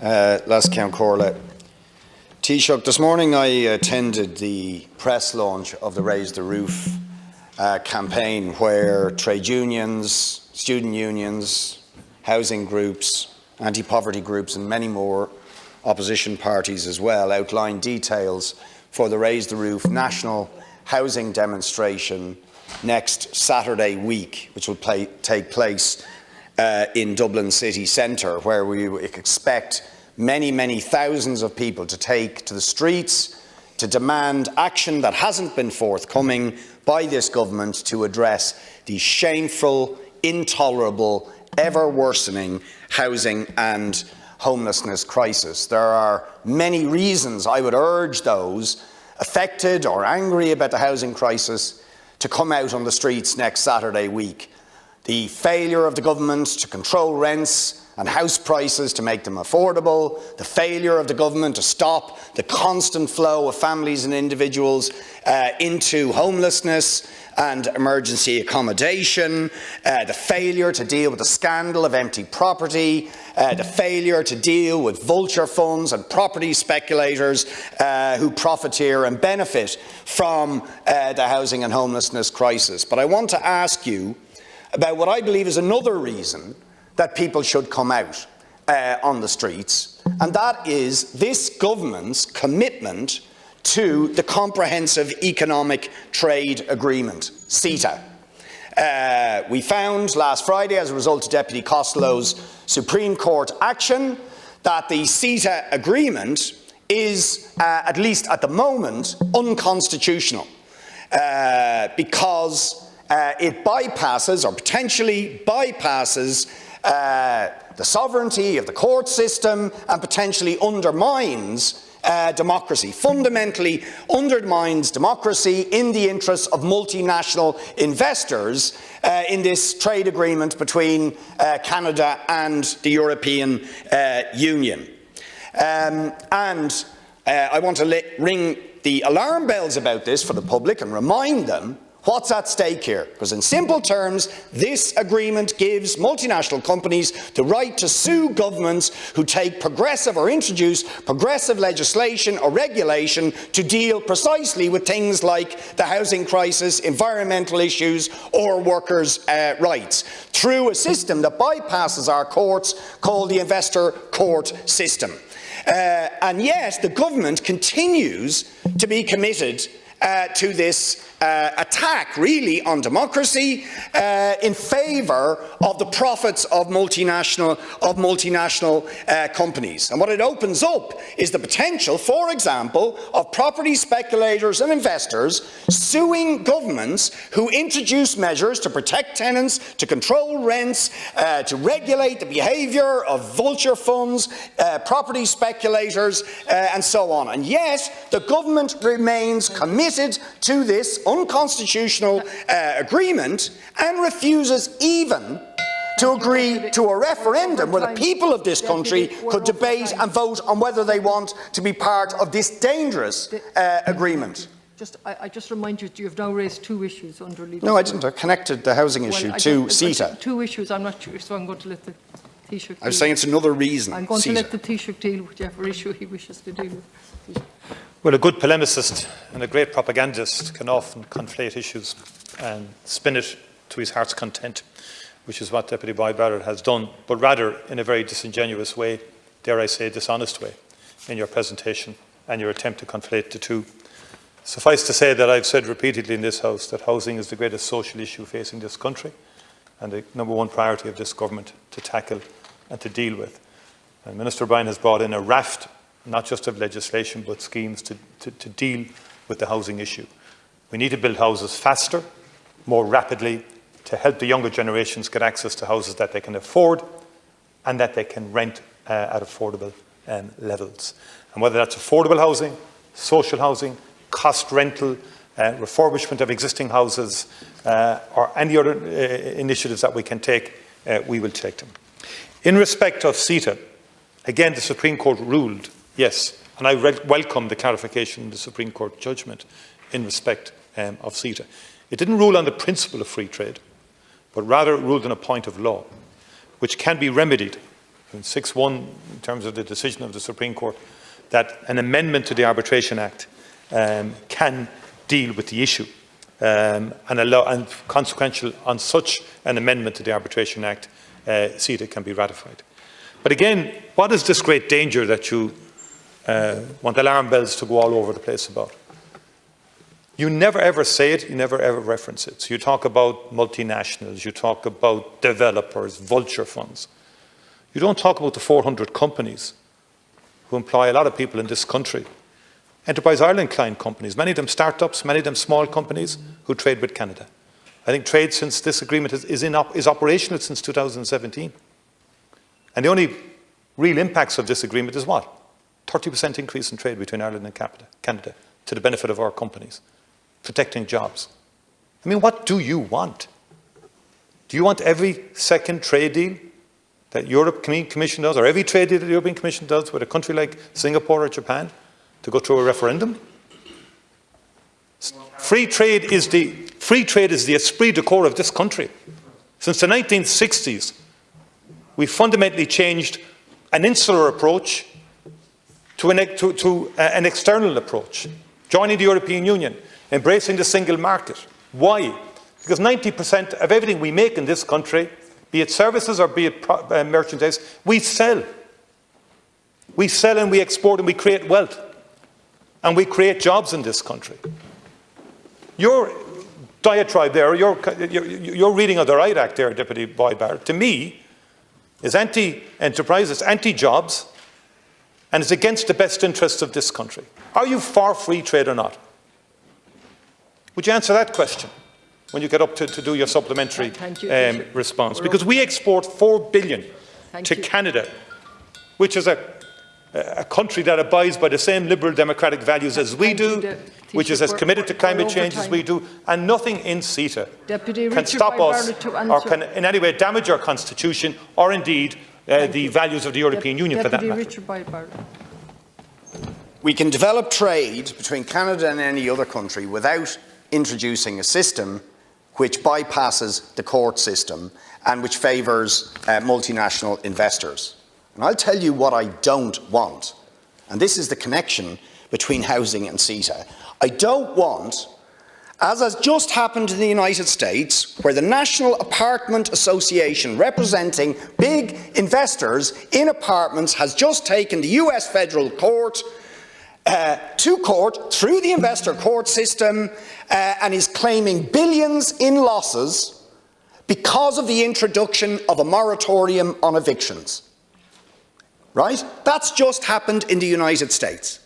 Last Count Corla. Taoiseach, this morning I attended the press launch of the Raise the Roof campaign, where trade unions, student unions, housing groups, anti-poverty groups and many more opposition parties as well outlined details for the Raise the Roof national housing demonstration next Saturday week, which will take place in Dublin city centre, where we expect many thousands of people to take to the streets to demand action that hasn't been forthcoming by this government to address the shameful, intolerable, ever-worsening housing and homelessness crisis. There are many reasons I would urge those affected or angry about the housing crisis to come out on the streets next Saturday week. The failure of the government to control rents and house prices to make them affordable, the failure of the government to stop the constant flow of families and individuals into homelessness and emergency accommodation, the failure to deal with the scandal of empty property, the failure to deal with vulture funds and property speculators who profiteer and benefit from the housing and homelessness crisis. But I want to ask you about what I believe is another reason that people should come out on the streets, and that is this government's commitment to the Comprehensive Economic Trade Agreement, CETA. We found last Friday, as a result of Deputy Costello's Supreme Court action, that the CETA agreement is, at least at the moment, unconstitutional because it bypasses, or potentially bypasses, the sovereignty of the court system and potentially undermines democracy, fundamentally undermines democracy in the interests of multinational investors in this trade agreement between Canada and the European Union. I want to ring the alarm bells about this for the public and remind them what's at stake here, because in simple terms, this agreement gives multinational companies the right to sue governments who take progressive or introduce progressive legislation or regulation to deal precisely with things like the housing crisis, environmental issues or workers' rights, through a system that bypasses our courts called the investor court system. And yet the government continues to be committed to this attack, really, on democracy in favour of the profits of multinational companies. And what it opens up is the potential, for example, of property speculators and investors suing governments who introduce measures to protect tenants, to control rents, to regulate the behaviour of vulture funds, property speculators, and so on. And yet, the government remains committed to this unconstitutional agreement and refuses even to agree to a referendum where the people of this country could debate and vote on whether they want to be part of this dangerous agreement. I just remind you, you have now raised two issues under leadership. No, I didn't. I connected the housing issue to CETA. Two issues, I'm not sure, so I'm going to let the Taoiseach deal. I was saying it's another reason. I'm going to let the Taoiseach deal with whichever issue he wishes to deal with. Well, a good polemicist and a great propagandist can often conflate issues and spin it to his heart's content, which is what Deputy Boyd Barrett has done, but rather in a very disingenuous way, dare I say dishonest way, in your presentation and your attempt to conflate the two. Suffice to say that I've said repeatedly in this House that housing is the greatest social issue facing this country and the #1 priority of this government to tackle and to deal with. And Minister Bryan has brought in a raft not just of legislation, but schemes to deal with the housing issue. We need to build houses faster, more rapidly, to help the younger generations get access to houses that they can afford and that they can rent at affordable levels. And whether that's affordable housing, social housing, cost rental, refurbishment of existing houses, or any other initiatives that we can take, we will take them. In respect of CETA, again, the Supreme Court ruled yes, and I welcome the clarification in the Supreme Court judgment in respect of CETA. It didn't rule on the principle of free trade, but rather it ruled on a point of law, which can be remedied 6-1 in terms of the decision of the Supreme Court, that an amendment to the Arbitration Act can deal with the issue, and consequential on such an amendment to the Arbitration Act, CETA can be ratified. But again, what is this great danger that you want alarm bells to go all over the place about? You never ever say it, you never ever reference it. So you talk about multinationals, you talk about developers, vulture funds. You don't talk about the 400 companies who employ a lot of people in this country. Enterprise Ireland client companies, many of them startups, many of them small companies who trade with Canada. I think trade since this agreement is operational since 2017. And the only real impacts of this agreement is what? 30% increase in trade between Ireland and Canada to the benefit of our companies, protecting jobs. I mean, what do you want? Do you want every second trade deal that the European Commission does, or every trade deal that the European Commission does with a country like Singapore or Japan, to go through a referendum? Free trade is the esprit de corps of this country. Since the 1960s, we fundamentally changed an insular approach to an external approach, joining the European Union, embracing the single market. Why? Because 90% of everything we make in this country, be it services or be it merchandise, we sell. We sell and we export and we create wealth. And we create jobs in this country. Your diatribe there, your reading of the Right Act there, Deputy Boyd Barrett, to me, is anti-enterprise, it's anti-jobs, and it's against the best interests of this country. Are you for free trade or not? Would you answer that question when you get up to do your supplementary response? Because we export $4 billion to Canada, which is a country that abides by the same liberal democratic values as we do, which is as committed to climate change as we do, and nothing in CETA can stop us or can in any way damage our constitution or indeed the values of the European Union for that matter. Richard Boyd Barrett. We can develop trade between Canada and any other country without introducing a system which bypasses the court system and which favours multinational investors. And I'll tell you what I don't want, and this is the connection between housing and CETA. I don't want, as has just happened in the United States, where the National Apartment Association, representing big investors in apartments, has just taken the US federal court to court through the investor court system and is claiming billions in losses because of the introduction of a moratorium on evictions. Right? That's just happened in the United States.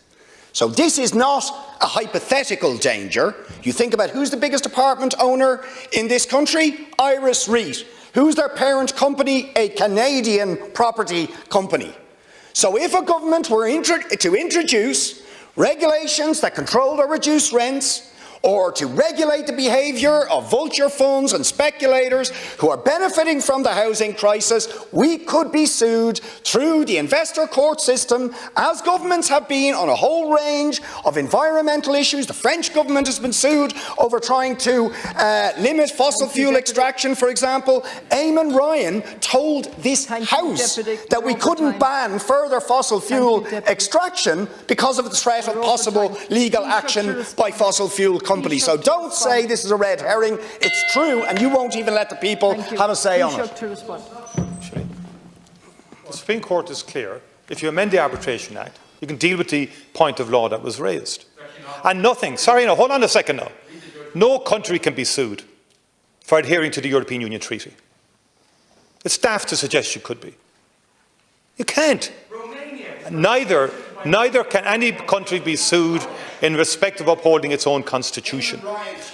So this is not a hypothetical danger. You think about who's the biggest apartment owner in this country? Iris REIT. Who's their parent company? A Canadian property company. So if a government were to introduce regulations that control or reduce rents, or to regulate the behaviour of vulture funds and speculators who are benefiting from the housing crisis, we could be sued through the investor court system, as governments have been on a whole range of environmental issues. The French government has been sued over trying to limit fossil fuel extraction, for example. Eamon Ryan told this House that we couldn't ban further fossil fuel extraction because of the threat of possible legal action by fossil fuel companies. So don't say this is a red herring. It's true, and you won't even let the people have a say on it. The Supreme Court is clear. If you amend the Arbitration Act, you can deal with the point of law that was raised. And nothing, sorry, no, hold on a second now. No country can be sued for adhering to the European Union Treaty. It's daft to suggest you could be. You can't. Neither can any country be sued in respect of upholding its own constitution.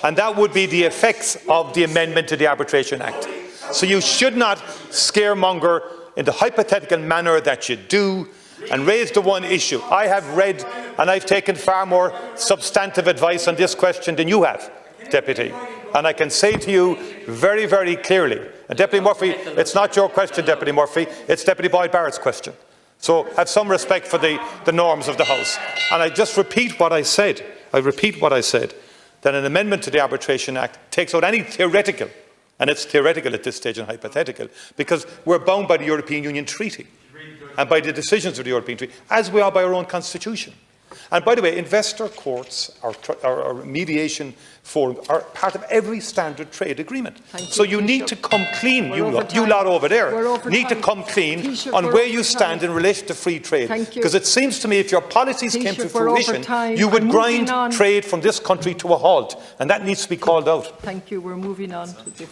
And that would be the effects of the amendment to the Arbitration Act. So you should not scaremonger in the hypothetical manner that you do and raise the one issue. I have read and I've taken far more substantive advice on this question than you have, Deputy. And I can say to you very, very clearly, and Deputy Murphy, it's not your question, Deputy Murphy, it's Deputy Boyd Barrett's question. So have some respect for the norms of the House. And I just repeat what I said. I repeat what I said, that an amendment to the Arbitration Act takes out any theoretical, and it's theoretical at this stage and hypothetical, because we're bound by the European Union Treaty. and by the decisions of the European Treaty, as we are by our own constitution. And by the way, investor courts or mediation forums are part of every standard trade agreement. So you need to come clean, you lot over there, need to come clean on where you stand in relation to free trade. Because it seems to me if your policies came to fruition, you would grind trade from this country to a halt. And that needs to be called out. Thank you. We're moving on to the